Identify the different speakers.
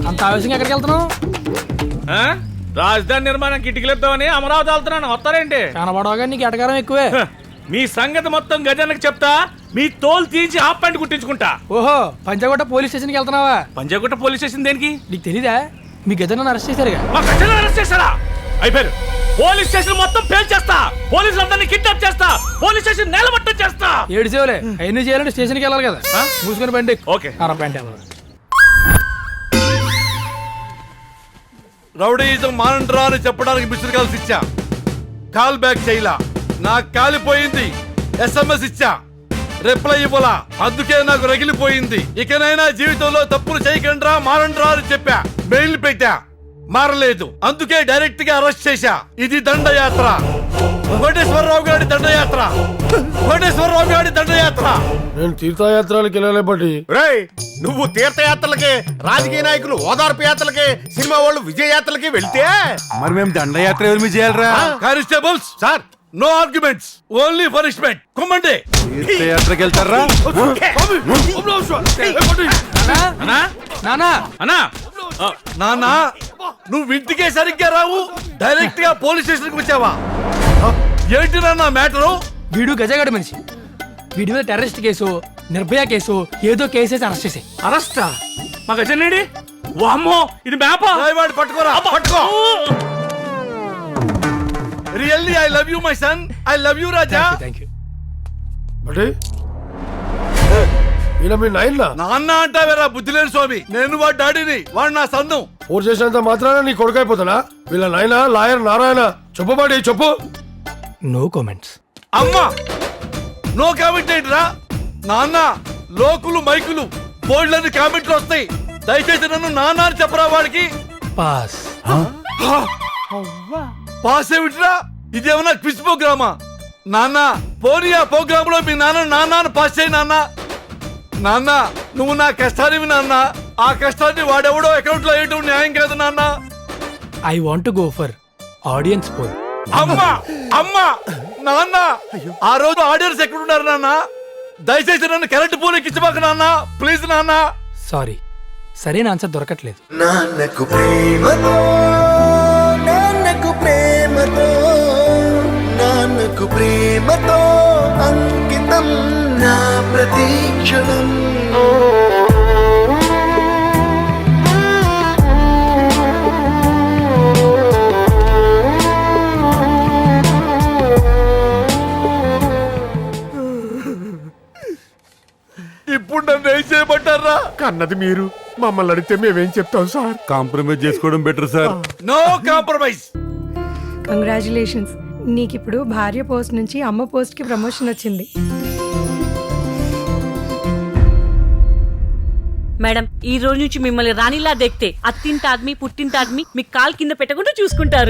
Speaker 1: అంత ఆవేశంగా ఎక్కడికి వెళ్తున్నావు?
Speaker 2: రాజధాని నిర్మాణం కిటికీలేద్దామని అమరావతి వెళ్తున్నాను. వస్తారేంటి?
Speaker 1: కనబడవగా నీకు ఎటకారం ఎక్కువే.
Speaker 2: మీ సంగతి మొత్తం గజానికి చెప్తా. మీ తోలు తీసి హాఫ్ ప్యాంట్ కుట్టించుకుంటా.
Speaker 1: ఓహో, పంజాగుట్ట పోలీస్ స్టేషన్కి వెళ్తున్నావా?
Speaker 2: పంజాగుట్ట పోలీస్ స్టేషన్ దేనికి?
Speaker 1: నీకు తెలీదా? మీ గజాన్ని అరెస్ట్ చేశారుగా.
Speaker 2: మా గజాన్ని అరెస్ట్ చేశారా? అయిపోయారు. పోలీస్ స్టేషన్ మొత్తం పేల్చేస్తా. పోలీసులందరినీ కిడ్నాప్ చేస్తా. పోలీస్ స్టేషన్ నేలమట్టం చేస్తా.
Speaker 1: ఏడు సేవలే అవన్నీ చేయాలంటే స్టేషన్కి వెళ్ళాలి కదా. మూసుకొని బండి.
Speaker 2: ఓకే.
Speaker 1: ప్యాంట్ వెళ్ళాలి.
Speaker 3: రౌడీయిజం మానంట్రా అని చెప్పడానికి మిస్డ్ కాల్స్ ఇచ్చా. కాల్ బ్యాక్ చేయలా. నాకు కాలిపోయింది. SMS ఇచ్చా, రిప్లై ఇవ్వలా. అందుకే నాకు రగిలిపోయింది. ఇకనైనా జీవితంలో తప్పులు చేయకండ్రా, మానండ్రా అని చెప్పా. మెయిల్ పెట్టా, మారలేదు. అందుకే డైరెక్ట్ గా అరెస్ట్ చేశా. ఇది దండయాత్ర. కోటేశ్వరరావు గారి దండయాత్ర. కోటేశ్వరరావు గారి దండయాత్ర.
Speaker 4: నేను తీర్థయాత్రలకు వెళ్ళలే బట్టి.
Speaker 5: రేయ్, నువ్వు తీర్థయాత్రలకి, రాజకీయ నాయకులు ఓదార్పు యాత్రలకి, సినిమా వాళ్ళు విజయయాత్రలకి వెళ్తే
Speaker 3: మరి మేము దండయాత్ర ఎవరి మీద చేయాలరా? Constables
Speaker 5: sir,
Speaker 3: no arguments, only punishment. కుమ్మండి. తీర్థయాత్రకి వెళ్తారా?
Speaker 1: నానా
Speaker 2: అన్నా,
Speaker 3: నానా, నువ్వు ఇంటికే సరిగ్గా రావు, డైరెక్ట్ గా పోలీస్ స్టేషన్ కి వచ్చావా? ఏంటి నాన్న మ్యాటరు?
Speaker 1: వీడు గజగాడి మనిషి. వీడి మీద టెర్రరిస్ట్ కేసు, నిర్భయ కేసు, ఏదో కేసేసి అరెస్ట్ చేసి.
Speaker 2: అరెస్టా? మా గజన్నేడి? వామ్మో, ఇది మ్యాపా?
Speaker 3: రాయవాడు పట్టుకోరా, పట్టుకో. Really I love you my son. I love you Raja.
Speaker 1: Thank you.
Speaker 4: బట్టి ఈయన మీ నాయన.
Speaker 3: నాన్న అంటావేరా బుద్ధి లేని స్వామి. నేను వాడు డాడీని, వాడు నా సన్ను.
Speaker 4: ఫోర్ చేసినంత మాత్రాన నీ కొడుకు అయిపోతాడా? వీళ్ళ నాయన లాయర్ నారాయణ. చెప్పు బాడి, చెప్పు.
Speaker 1: No comments.
Speaker 3: అమ్మా, నో కామెంట్ ఏంటిరా? నాన్న, లోకులు మైకులు బోర్డులని కామెంట్లు వస్తాయి. దయచేసి నన్ను నాన్న అని చెప్పరా వాడికి.
Speaker 1: పాస్.
Speaker 3: పాస్ ఏమిట్రా? ఇదేమన్నా క్విజ్ ప్రోగ్రామా? నాన్న, పోనీ ఆ ప్రోగ్రామ్ లో మీ నాన్న పాస్ చేయి నాన్న. నాన్న, నువ్వు నా కష్టానివి నాన్న. ఆ కష్టాన్ని వాడెవడో అకౌంట్ లో వేయటం న్యాయం కాదు నాన్న.
Speaker 1: I want to go for audience poll.
Speaker 3: అమ్మా, అమ్మా, నాన్న, ఆ రోజు ఆడియన్స్ ఎక్కడున్నారు నాన్న? దయచేసి నన్ను కరెంట్ పూల్ ఎక్కించబాక నాన్న, ప్లీజ్ నాన్న.
Speaker 1: సారీ, సరైన ఆన్సర్ దొరకట్లేదు.
Speaker 6: నాన్నకు ప్రేమతో, నాన్నకు ప్రేమతో, నాన్నకు ప్రేమతో అంకితం నా ప్రతీక్షణం.
Speaker 3: ఇప్పుడు నన్ను ఏం చేయమంటారా?
Speaker 5: కన్నది మీరు, మమ్మల్ని అడిగితే మేమేం చెప్తాం సార్?
Speaker 3: కాంప్రమైజ్ చేసుకోవడం better sir. No compromise.
Speaker 7: Congratulations, నీకిప్పుడు భార్య పోస్ట్ నుంచి అమ్మ పోస్ట్ కి ప్రమోషన్ వచ్చింది.
Speaker 8: మేడం, ఈ రోజు నుంచి మిమ్మల్ని రాణిలా దెక్తే అత్తింటి ఆద్మీ పుట్టింటి ఆద్మీ మీ కాల్ కింద పెట్టకుండా చూసుకుంటారు.